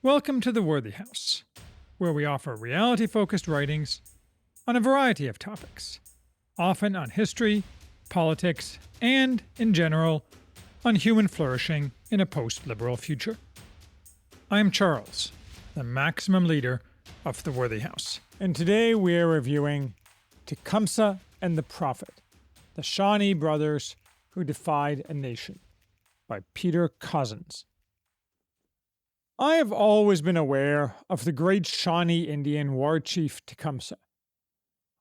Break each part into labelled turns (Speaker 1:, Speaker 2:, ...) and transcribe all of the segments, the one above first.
Speaker 1: Welcome to the Worthy House, where we offer reality-focused writings on a variety of topics, often on history, politics, and, in general, on human flourishing in a post-liberal future. I am Charles, the maximum leader of the Worthy House, and today we are reviewing Tecumseh and the Prophet, the Shawnee Brothers Who Defied a Nation, by Peter Cozzens. I have always been aware of the great Shawnee Indian war chief Tecumseh.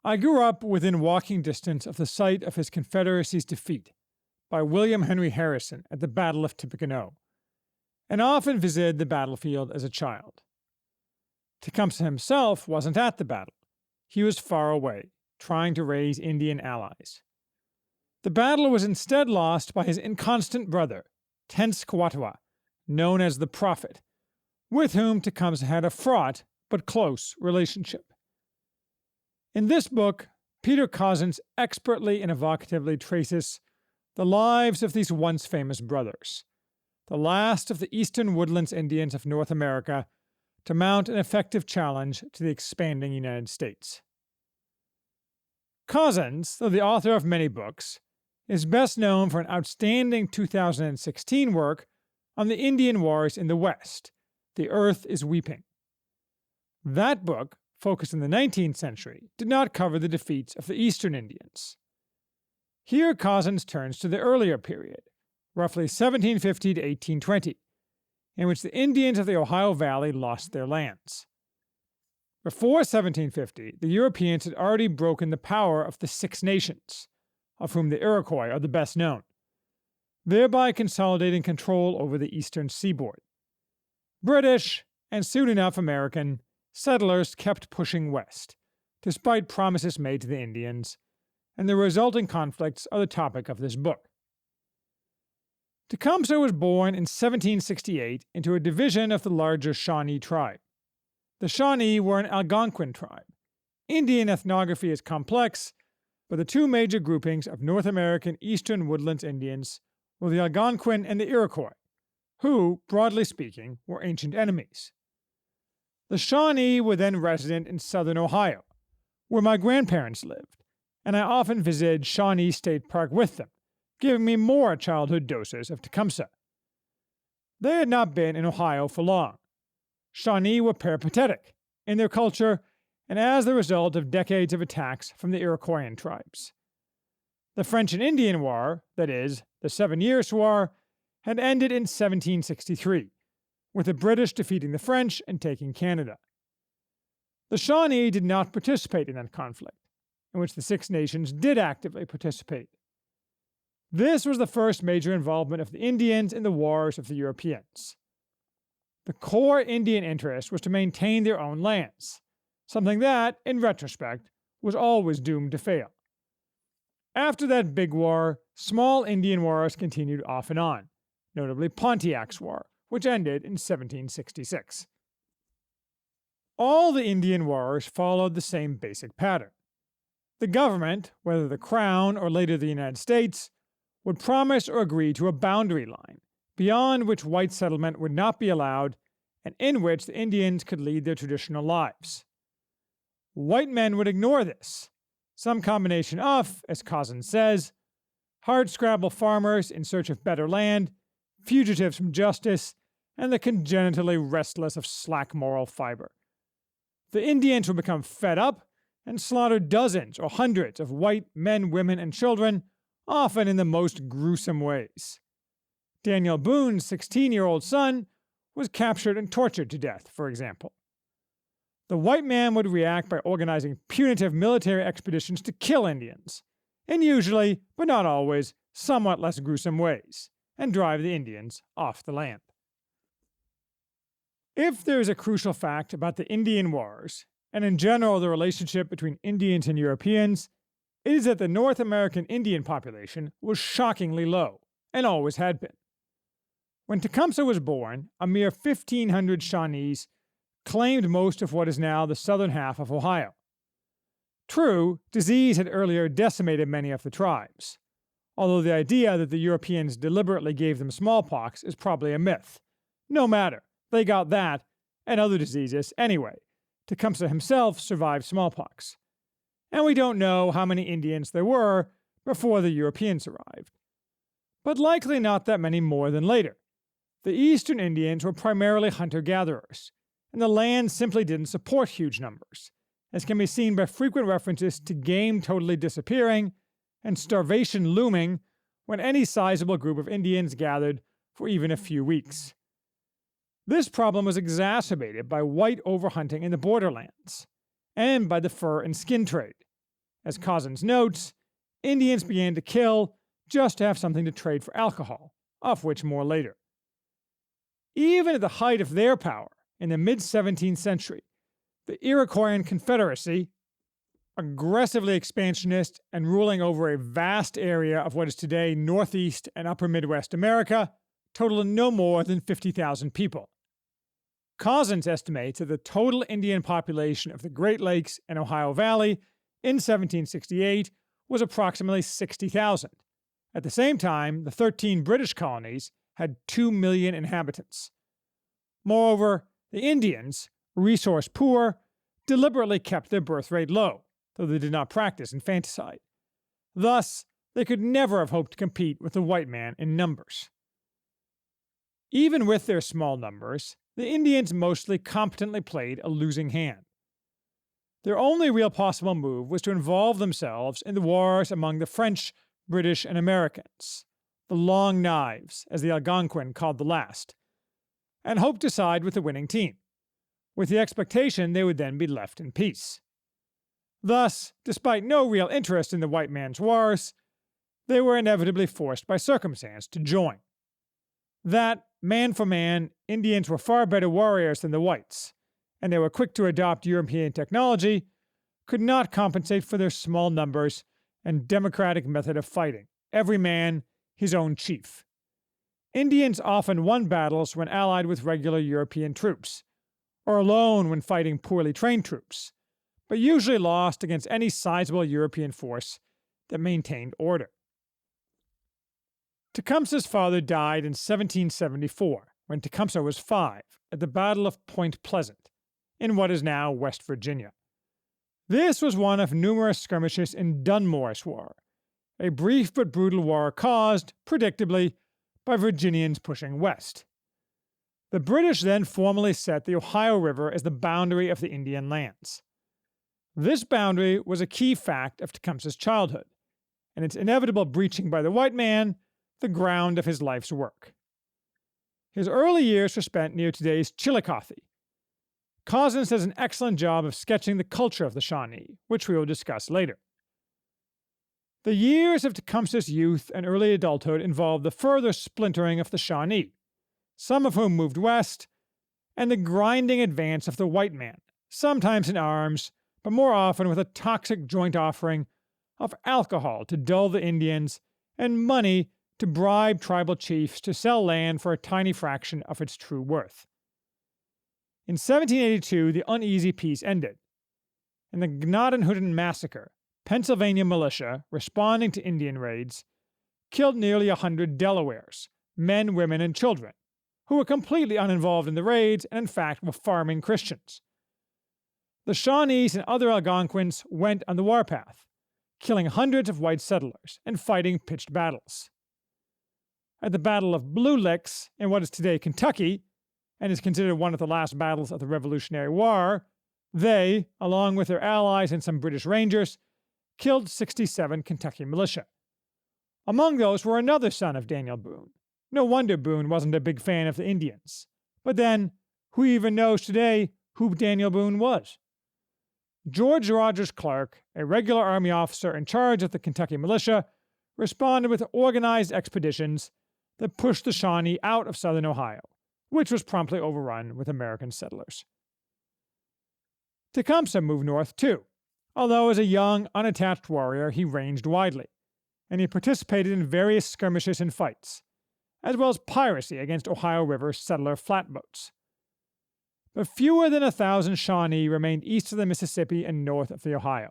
Speaker 1: I grew up within walking distance of the site of his Confederacy's defeat by William Henry Harrison at the Battle of Tippecanoe, and often visited the battlefield as a child. Tecumseh himself wasn't at the battle. He was far away, trying to raise Indian allies. The battle was instead lost by his inconstant brother, Tenskwatawa, known as the Prophet, with whom Tecumseh had a fraught but close relationship. In this book, Peter Cozzens expertly and evocatively traces the lives of these once famous brothers, the last of the eastern woodlands Indians of North America to mount an effective challenge to the expanding United States. Cozzens, though the author of many books, is best known for an outstanding 2016 work on the Indian Wars in the West, The Earth is Weeping. That book, focused in the 19th century, did not cover the defeats of the Eastern Indians. Here Cozzens turns to the earlier period, roughly 1750 to 1820, in which the Indians of the Ohio Valley lost their lands. Before 1750, the Europeans had already broken the power of the Six Nations, of whom the Iroquois are the best known, thereby consolidating control over the eastern seaboard. British, and soon enough American, settlers kept pushing west, despite promises made to the Indians, and the resulting conflicts are the topic of this book. Tecumseh was born in 1768 into a division of the larger Shawnee tribe. The Shawnee were an Algonquin tribe. Indian ethnography is complex, but the two major groupings of North American eastern woodlands Indians were the Algonquin and the Iroquois, who, broadly speaking, were ancient enemies. The Shawnee were then resident in southern Ohio, where my grandparents lived, and I often visited Shawnee State Park with them, giving me more childhood doses of Tecumseh. They had not been in Ohio for long. Shawnee were peripatetic in their culture and as the result of decades of attacks from the Iroquoian tribes. The French and Indian War, that is, the 7 Years' War, had ended in 1763, with the British defeating the French and taking Canada. The Shawnee did not participate in that conflict, in which the Six Nations did actively participate. This was the first major involvement of the Indians in the wars of the Europeans. The core Indian interest was to maintain their own lands, something that, in retrospect, was always doomed to fail. After that big war, small Indian wars continued off and on, notably Pontiac's War, which ended in 1766. All the Indian wars followed the same basic pattern. The government, whether the Crown or later the United States, would promise or agree to a boundary line, beyond which white settlement would not be allowed and in which the Indians could lead their traditional lives. White men would ignore this, some combination of, as Cozzens says, hardscrabble farmers in search of better land, fugitives from justice, and the congenitally restless of slack moral fiber. The Indians would become fed up and slaughter dozens or hundreds of white men, women, and children, often in the most gruesome ways. Daniel Boone's 16-year-old son was captured and tortured to death, for example. The white man would react by organizing punitive military expeditions to kill Indians, in usually, but not always, somewhat less gruesome ways, and drive the Indians off the land. If there is a crucial fact about the Indian Wars, and in general the relationship between Indians and Europeans, it is that the North American Indian population was shockingly low, and always had been. When Tecumseh was born, a mere 1,500 Shawnees claimed most of what is now the southern half of Ohio. True, disease had earlier decimated many of the tribes, although the idea that the Europeans deliberately gave them smallpox is probably a myth. No matter, they got that, and other diseases anyway. Tecumseh himself survived smallpox. And we don't know how many Indians there were before the Europeans arrived. But likely not that many more than later. The eastern Indians were primarily hunter-gatherers, and the land simply didn't support huge numbers, as can be seen by frequent references to game totally disappearing and starvation looming when any sizable group of Indians gathered for even a few weeks. This problem was exacerbated by white overhunting in the borderlands, and by the fur and skin trade. As Cozzens notes, Indians began to kill just to have something to trade for alcohol, of which more later. Even at the height of their power, in the mid-17th century, the Iroquoian Confederacy, aggressively expansionist and ruling over a vast area of what is today Northeast and Upper Midwest America, totaled no more than 50,000 people. Cozzens estimates that the total Indian population of the Great Lakes and Ohio Valley in 1768 was approximately 60,000. At the same time, the 13 British colonies had 2 million inhabitants. Moreover, the Indians, resource poor, deliberately kept their birth rate low, though they did not practice infanticide. Thus, they could never have hoped to compete with the white man in numbers. Even with their small numbers, the Indians mostly competently played a losing hand. Their only real possible move was to involve themselves in the wars among the French, British, and Americans, the Long Knives, as the Algonquin called the last, and hope to side with the winning team, with the expectation they would then be left in peace. Thus, despite no real interest in the white man's wars, they were inevitably forced by circumstance to join. That, man for man, Indians were far better warriors than the whites, and they were quick to adopt European technology, could not compensate for their small numbers and democratic method of fighting, every man his own chief. Indians often won battles when allied with regular European troops, or alone when fighting poorly trained troops, but usually lost against any sizable European force that maintained order. Tecumseh's father died in 1774, when Tecumseh was 5, at the Battle of Point Pleasant, in what is now West Virginia. This was one of numerous skirmishes in Dunmore's War, a brief but brutal war caused, predictably, by Virginians pushing west. The British then formally set the Ohio River as the boundary of the Indian lands. This boundary was a key fact of Tecumseh's childhood, and its inevitable breaching by the white man the ground of his life's work. His early years were spent near today's Chillicothe. Cozzens does an excellent job of sketching the culture of the Shawnee, which we will discuss later. The years of Tecumseh's youth and early adulthood involved the further splintering of the Shawnee, some of whom moved west, and the grinding advance of the white man, sometimes in arms, but more often with a toxic joint offering of alcohol to dull the Indians and money to bribe tribal chiefs to sell land for a tiny fraction of its true worth. In 1782, the uneasy peace ended. In the Gnadenhutten Massacre, Pennsylvania militia, responding to Indian raids, killed nearly 100 Delawares, men, women, and children, who were completely uninvolved in the raids and in fact were farming Christians. The Shawnees and other Algonquins went on the warpath, killing hundreds of white settlers and fighting pitched battles. At the Battle of Blue Licks, in what is today Kentucky, and is considered one of the last battles of the Revolutionary War, they, along with their allies and some British Rangers, killed 67 Kentucky militia. Among those were another son of Daniel Boone. No wonder Boone wasn't a big fan of the Indians. But then, who even knows today who Daniel Boone was? George Rogers Clark, a regular Army officer in charge of the Kentucky militia, responded with organized expeditions that pushed the Shawnee out of southern Ohio, which was promptly overrun with American settlers. Tecumseh moved north too, although as a young, unattached warrior he ranged widely, and he participated in various skirmishes and fights, as well as piracy against Ohio River settler flatboats. But fewer than 1,000 Shawnee remained east of the Mississippi and north of the Ohio.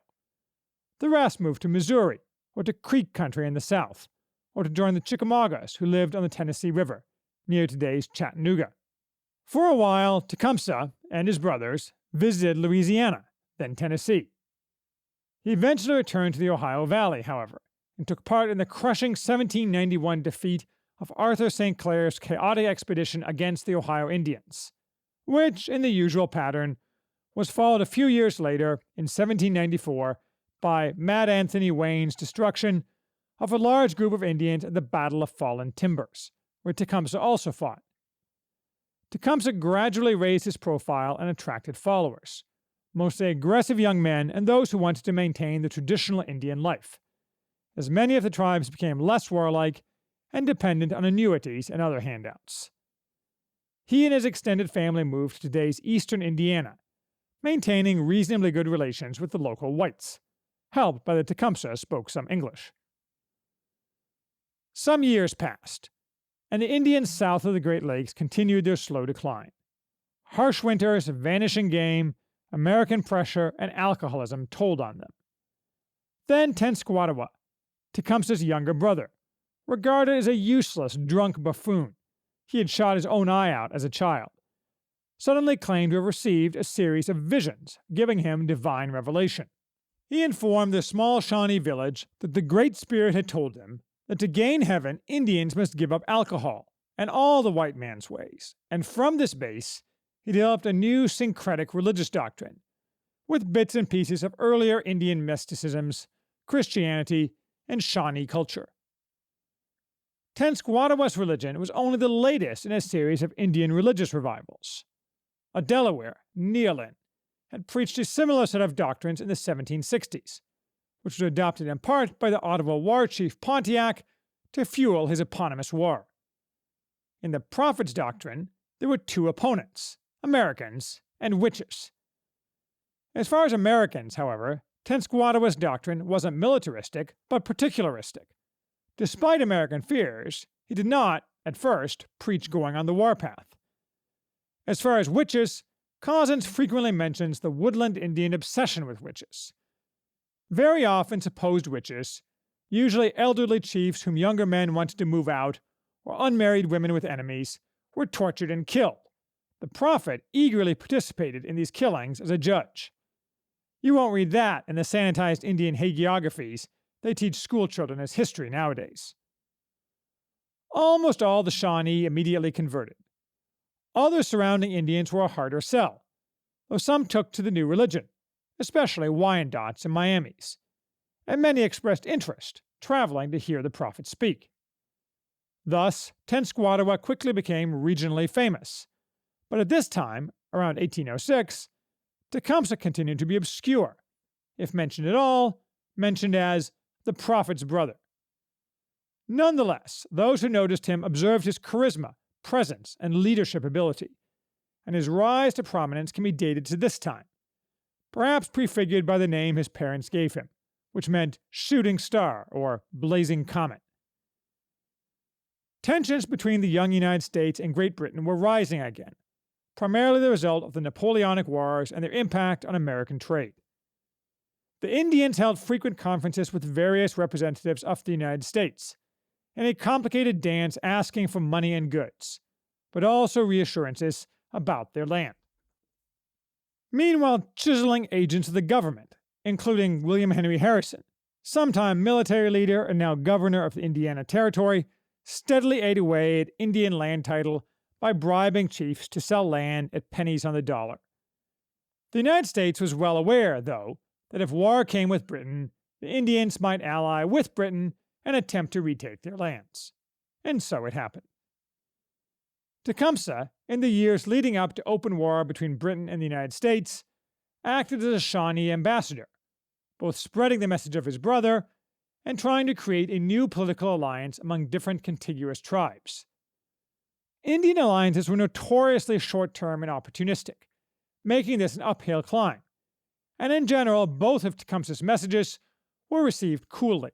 Speaker 1: The rest moved to Missouri, or to Creek country in the south, or to join the Chickamaugas who lived on the Tennessee River, near today's Chattanooga. For a while, Tecumseh and his brothers visited Louisiana, then Tennessee. He eventually returned to the Ohio Valley, however, and took part in the crushing 1791 defeat of Arthur St. Clair's chaotic expedition against the Ohio Indians, which, in the usual pattern, was followed a few years later, in 1794, by Mad Anthony Wayne's destruction of a large group of Indians at the Battle of Fallen Timbers, where Tecumseh also fought. Tecumseh gradually raised his profile and attracted followers, mostly aggressive young men and those who wanted to maintain the traditional Indian life, as many of the tribes became less warlike and dependent on annuities and other handouts. He and his extended family moved to today's eastern Indiana, maintaining reasonably good relations with the local whites, helped by the Tecumseh spoke some English. Some years passed, and the Indians south of the Great Lakes continued their slow decline. Harsh winters, vanishing game, American pressure, and alcoholism told on them. Then Tenskwatawa, Tecumseh's younger brother, regarded as a useless, drunk buffoon, he had shot his own eye out as a child, suddenly claimed to have received a series of visions, giving him divine revelation. He informed the small Shawnee village that the Great Spirit had told him that to gain heaven, Indians must give up alcohol and all the white man's ways, and from this base, he developed a new syncretic religious doctrine, with bits and pieces of earlier Indian mysticisms, Christianity, and Shawnee culture. Tenskwatawa's religion was only the latest in a series of Indian religious revivals. A Delaware, Neolin, had preached a similar set of doctrines in the 1760s, which was adopted in part by the Ottawa war chief Pontiac to fuel his eponymous war. In the Prophet's doctrine, there were two opponents, Americans and witches. As far as Americans, however, Tenskwatawa's doctrine wasn't militaristic, but particularistic. Despite American fears, he did not, at first, preach going on the warpath. As far as witches, Cozzens frequently mentions the woodland Indian obsession with witches. Very often supposed witches, usually elderly chiefs whom younger men wanted to move out, or unmarried women with enemies, were tortured and killed. The Prophet eagerly participated in these killings as a judge. You won't read that in the sanitized Indian hagiographies they teach schoolchildren as history nowadays. Almost all the Shawnee immediately converted. Other surrounding Indians were a harder sell, though some took to the new religion, especially Wyandots and Miamis, and many expressed interest, traveling to hear the Prophet speak. Thus, Tenskwatawa quickly became regionally famous, but at this time, around 1806, Tecumseh continued to be obscure, if mentioned at all, mentioned as the Prophet's brother. Nonetheless, those who noticed him observed his charisma, presence, and leadership ability, and his rise to prominence can be dated to this time, perhaps prefigured by the name his parents gave him, which meant shooting star or blazing comet. Tensions between the young United States and Great Britain were rising again, primarily the result of the Napoleonic Wars and their impact on American trade. The Indians held frequent conferences with various representatives of the United States, in a complicated dance asking for money and goods, but also reassurances about their land. Meanwhile, chiseling agents of the government, including William Henry Harrison, sometime military leader and now governor of the Indiana Territory, steadily ate away at Indian land title by bribing chiefs to sell land at pennies on the dollar. The United States was well aware, though, that if war came with Britain, the Indians might ally with Britain and attempt to retake their lands. And so it happened. Tecumseh, in the years leading up to open war between Britain and the United States, acted as a Shawnee ambassador, both spreading the message of his brother and trying to create a new political alliance among different contiguous tribes. Indian alliances were notoriously short-term and opportunistic, making this an uphill climb, and in general, both of Tecumseh's messages were received coolly.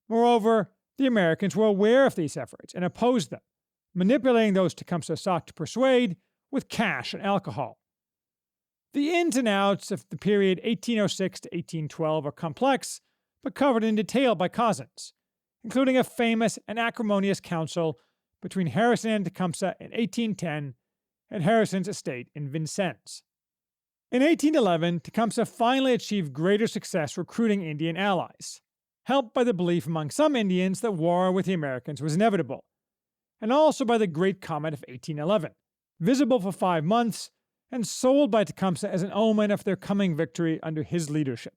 Speaker 1: Moreover, the Americans were aware of these efforts and opposed them, manipulating those Tecumseh sought to persuade with cash and alcohol. The ins and outs of the period 1806 to 1812 are complex, but covered in detail by Cozzens, including a famous and acrimonious council between Harrison and Tecumseh in 1810 at Harrison's estate in Vincennes. In 1811, Tecumseh finally achieved greater success recruiting Indian allies, helped by the belief among some Indians that war with the Americans was inevitable, and also by the Great Comet of 1811, visible for 5 months and sold by Tecumseh as an omen of their coming victory under his leadership.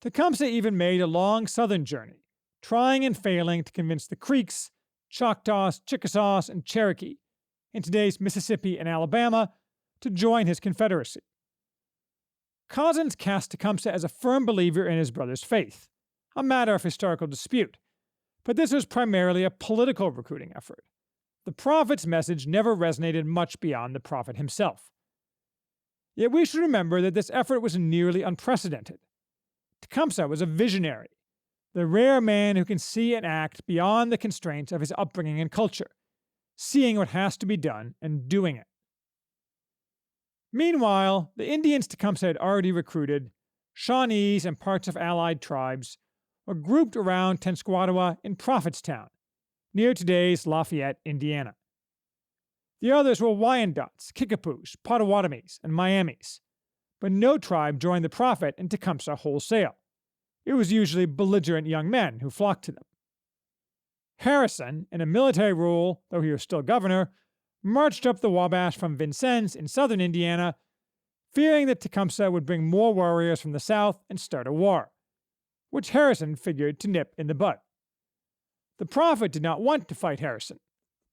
Speaker 1: Tecumseh even made a long southern journey, trying and failing to convince the Creeks, Choctaws, Chickasaws, and Cherokee in today's Mississippi and Alabama to join his confederacy. Cousins cast Tecumseh as a firm believer in his brother's faith, a matter of historical dispute, but this was primarily a political recruiting effort. The prophet's message never resonated much beyond the prophet himself. Yet we should remember that this effort was nearly unprecedented. Tecumseh was a visionary, the rare man who can see and act beyond the constraints of his upbringing and culture, seeing what has to be done and doing it. Meanwhile, the Indians Tecumseh had already recruited, Shawnees and parts of allied tribes, were grouped around Tenskwatawa in Prophetstown, near today's Lafayette, Indiana. The others were Wyandots, Kickapoos, Potawatomis, and Miamis, but no tribe joined the prophet and Tecumseh wholesale. It was usually belligerent young men who flocked to them. Harrison, in a military role, though he was still governor, marched up the Wabash from Vincennes in southern Indiana, fearing that Tecumseh would bring more warriors from the south and start a war, which Harrison figured to nip in the bud. The prophet did not want to fight Harrison,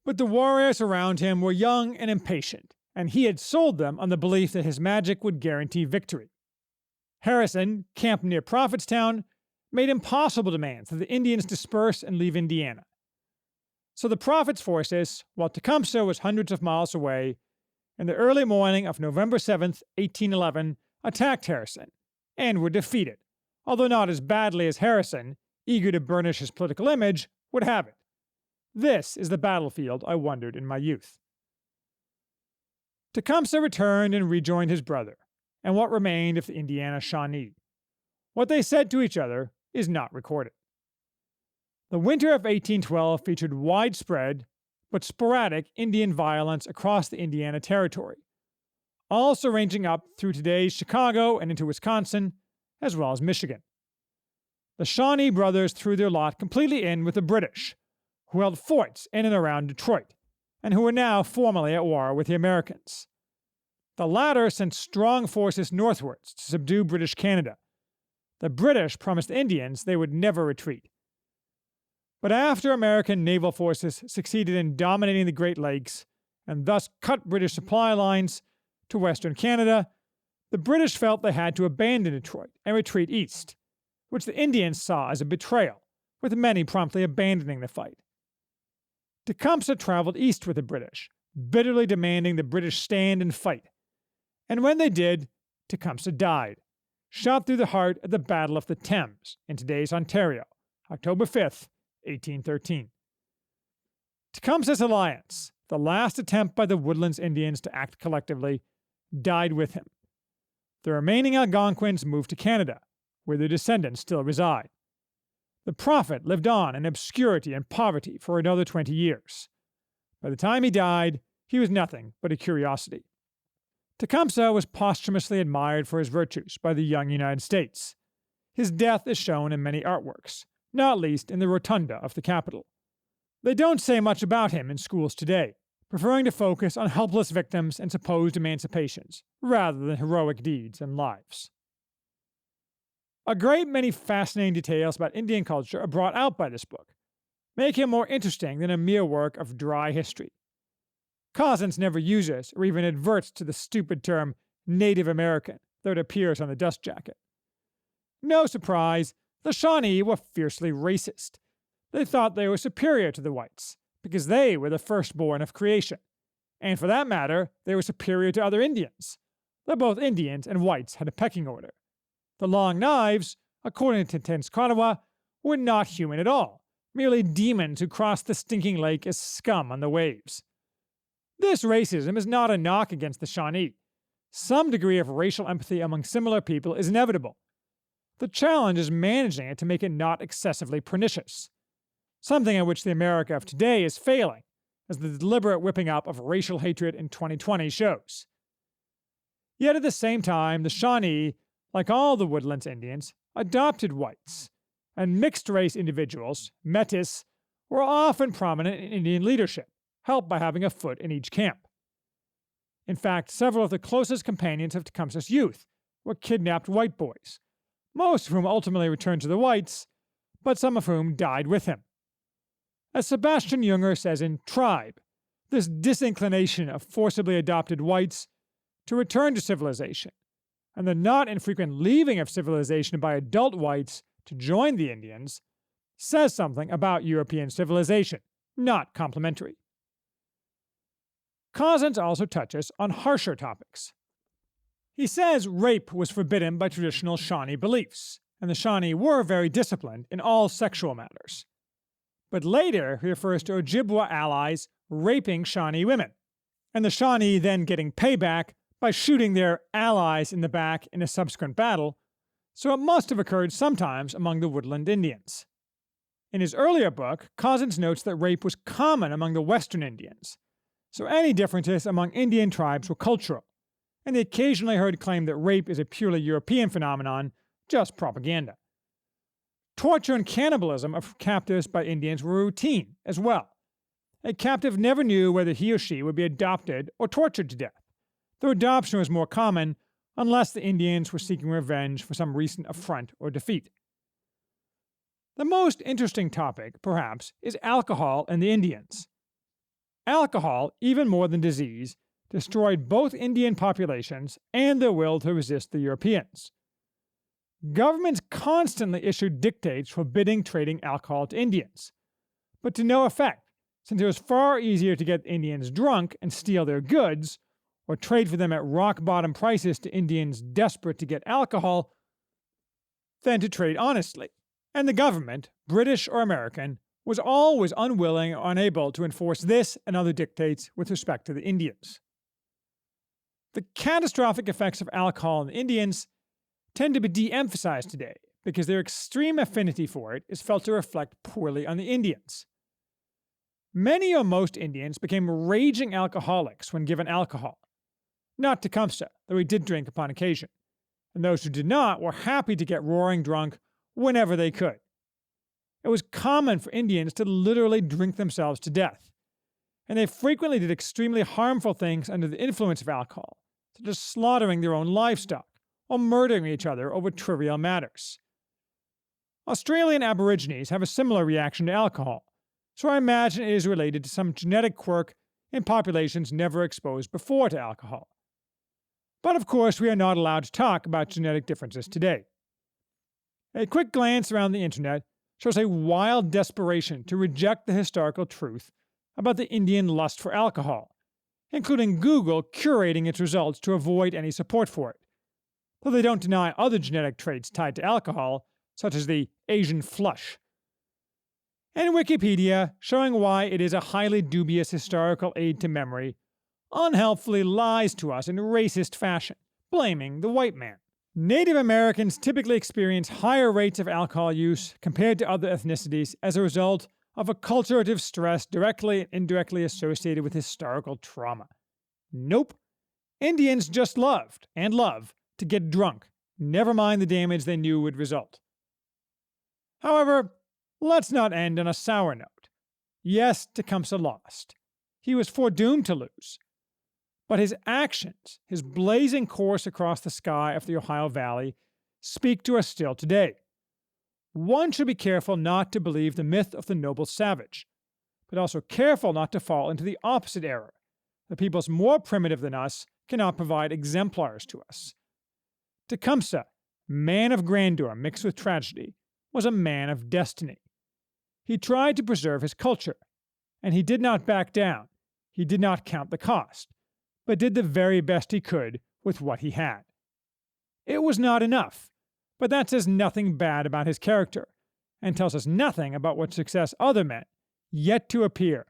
Speaker 1: but the warriors around him were young and impatient, and he had sold them on the belief that his magic would guarantee victory. Harrison, camped near Prophetstown, made impossible demands that the Indians disperse and leave Indiana. So the prophet's forces, while Tecumseh was hundreds of miles away, in the early morning of November 7, 1811, attacked Harrison, and were defeated, although not as badly as Harrison, eager to burnish his political image, would have it. This is the battlefield I wondered in my youth. Tecumseh returned and rejoined his brother, and what remained of the Indiana Shawnee. What they said to each other is not recorded. The winter of 1812 featured widespread, but sporadic Indian violence across the Indiana Territory, also ranging up through today's Chicago and into Wisconsin, as well as Michigan. The Shawnee brothers threw their lot completely in with the British, who held forts in and around Detroit, and who were now formally at war with the Americans. The latter sent strong forces northwards to subdue British Canada. The British promised the Indians they would never retreat. But after American naval forces succeeded in dominating the Great Lakes and thus cut British supply lines to western Canada, the British felt they had to abandon Detroit and retreat east, which the Indians saw as a betrayal, with many promptly abandoning the fight. Tecumseh traveled east with the British, bitterly demanding the British stand and fight. And when they did, Tecumseh died, shot through the heart at the Battle of the Thames in today's Ontario, October 5th, 1813. Tecumseh's alliance, the last attempt by the Woodlands Indians to act collectively, died with him. The remaining Algonquins moved to Canada, where their descendants still reside. The prophet lived on in obscurity and poverty for another 20 years. By the time he died, he was nothing but a curiosity. Tecumseh was posthumously admired for his virtues by the young United States. His death is shown in many artworks, not least in the rotunda of the Capitol. They don't say much about him in schools today, preferring to focus on helpless victims and supposed emancipations, rather than heroic deeds and lives. A great many fascinating details about Indian culture are brought out by this book, making it more interesting than a mere work of dry history. Cousins never uses or even adverts to the stupid term Native American, though it appears on the dust jacket. No surprise, the Shawnee were fiercely racist. They thought they were superior to the whites, because they were the firstborn of creation. And for that matter, they were superior to other Indians, though both Indians and whites had a pecking order. The Long Knives, according to Tenskwatawa, were not human at all, merely demons who crossed the stinking lake as scum on the waves. This racism is not a knock against the Shawnee. Some degree of racial empathy among similar people is inevitable. The challenge is managing it to make it not excessively pernicious, something at which the America of today is failing, as the deliberate whipping up of racial hatred in 2020 shows. Yet at the same time, the Shawnee, like all the Woodlands Indians, adopted whites, and mixed-race individuals, Metis, were often prominent in Indian leadership, helped by having a foot in each camp. In fact, several of the closest companions of Tecumseh's youth were kidnapped white boys, most of whom ultimately returned to the whites, but some of whom died with him. As Sebastian Junger says in Tribe, this disinclination of forcibly adopted whites to return to civilization, and the not infrequent leaving of civilization by adult whites to join the Indians, says something about European civilization, not complimentary. Cozzens also touches on harsher topics. He says rape was forbidden by traditional Shawnee beliefs, and the Shawnee were very disciplined in all sexual matters. But later he refers to Ojibwa allies raping Shawnee women, and the Shawnee then getting payback by shooting their allies in the back in a subsequent battle, so it must have occurred sometimes among the woodland Indians. In his earlier book, Cozzens notes that rape was common among the Western Indians, so any differences among Indian tribes were cultural, and the occasionally heard claim that rape is a purely European phenomenon, just propaganda. Torture and cannibalism of captives by Indians were routine as well. A captive never knew whether he or she would be adopted or tortured to death, though adoption was more common unless the Indians were seeking revenge for some recent affront or defeat. The most interesting topic, perhaps, is alcohol and the Indians. Alcohol, even more than disease, destroyed both Indian populations and their will to resist the Europeans. Governments constantly issued dictates forbidding trading alcohol to Indians, but to no effect, since it was far easier to get Indians drunk and steal their goods, or trade for them at rock-bottom prices to Indians desperate to get alcohol, than to trade honestly. And the government, British or American, was always unwilling or unable to enforce this and other dictates with respect to the Indians. The catastrophic effects of alcohol on the Indians tend to be de-emphasized today because their extreme affinity for it is felt to reflect poorly on the Indians. Many or most Indians became raging alcoholics when given alcohol. Not Tecumseh, though he did drink upon occasion, and those who did not were happy to get roaring drunk whenever they could. It was common for Indians to literally drink themselves to death, and they frequently did extremely harmful things under the influence of alcohol, such as slaughtering their own livestock or murdering each other over trivial matters. Australian Aborigines have a similar reaction to alcohol, so I imagine it is related to some genetic quirk in populations never exposed before to alcohol. But of course, we are not allowed to talk about genetic differences today. A quick glance around the internet shows a wild desperation to reject the historical truth about the Indian lust for alcohol, including Google curating its results to avoid any support for it, though they don't deny other genetic traits tied to alcohol, such as the Asian flush. And Wikipedia, showing why it is a highly dubious historical aid to memory, unhelpfully lies to us in racist fashion, blaming the white man. Native Americans typically experience higher rates of alcohol use compared to other ethnicities as a result of a culturative stress directly and indirectly associated with historical trauma. Nope. Indians just loved, and love, to get drunk, never mind the damage they knew would result. However, let's not end on a sour note. Yes, Tecumseh lost. He was foredoomed to lose. But his actions, his blazing course across the sky of the Ohio Valley, speak to us still today. One should be careful not to believe the myth of the noble savage, but also careful not to fall into the opposite error, that peoples more primitive than us cannot provide exemplars to us. Tecumseh, man of grandeur mixed with tragedy, was a man of destiny. He tried to preserve his culture, and he did not back down. He did not count the cost, but did the very best he could with what he had. It was not enough, but that says nothing bad about his character, and tells us nothing about what success other men, yet to appear,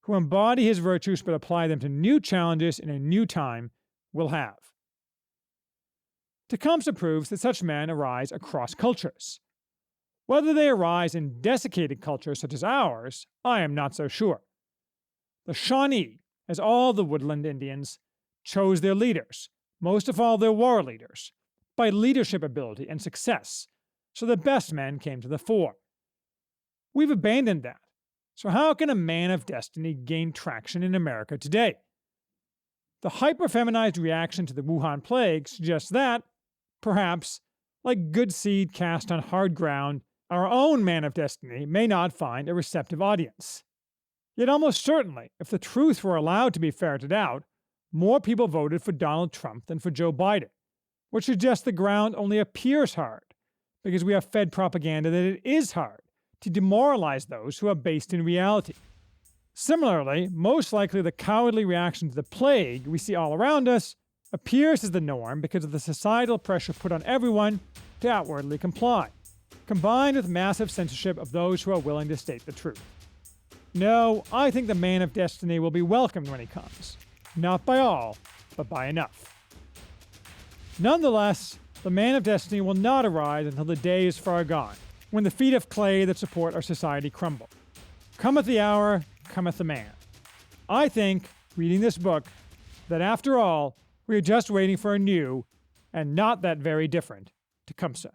Speaker 1: who embody his virtues but apply them to new challenges in a new time, will have. Tecumseh proves that such men arise across cultures. Whether they arise in desiccated cultures such as ours, I am not so sure. The Shawnee, as all the woodland Indians, chose their leaders, most of all their war leaders, by leadership ability and success, so the best men came to the fore. We've abandoned that, so how can a man of destiny gain traction in America today? The hyper-feminized reaction to the Wuhan plague suggests that, perhaps, like good seed cast on hard ground, our own man of destiny may not find a receptive audience. Yet almost certainly, if the truth were allowed to be ferreted out, more people voted for Donald Trump than for Joe Biden, which suggests the ground only appears hard, because we are fed propaganda that it is hard to demoralize those who are based in reality. Similarly, most likely the cowardly reaction to the plague we see all around us appears as the norm because of the societal pressure put on everyone to outwardly comply, combined with massive censorship of those who are willing to state the truth. No, I think the man of destiny will be welcomed when he comes, not by all, but by enough. Nonetheless, the man of destiny will not arise until the day is far gone, when the feet of clay that support our society crumble. Cometh the hour, cometh the man. I think, reading this book, that after all, we are just waiting for a new, and not that very different, Tecumseh.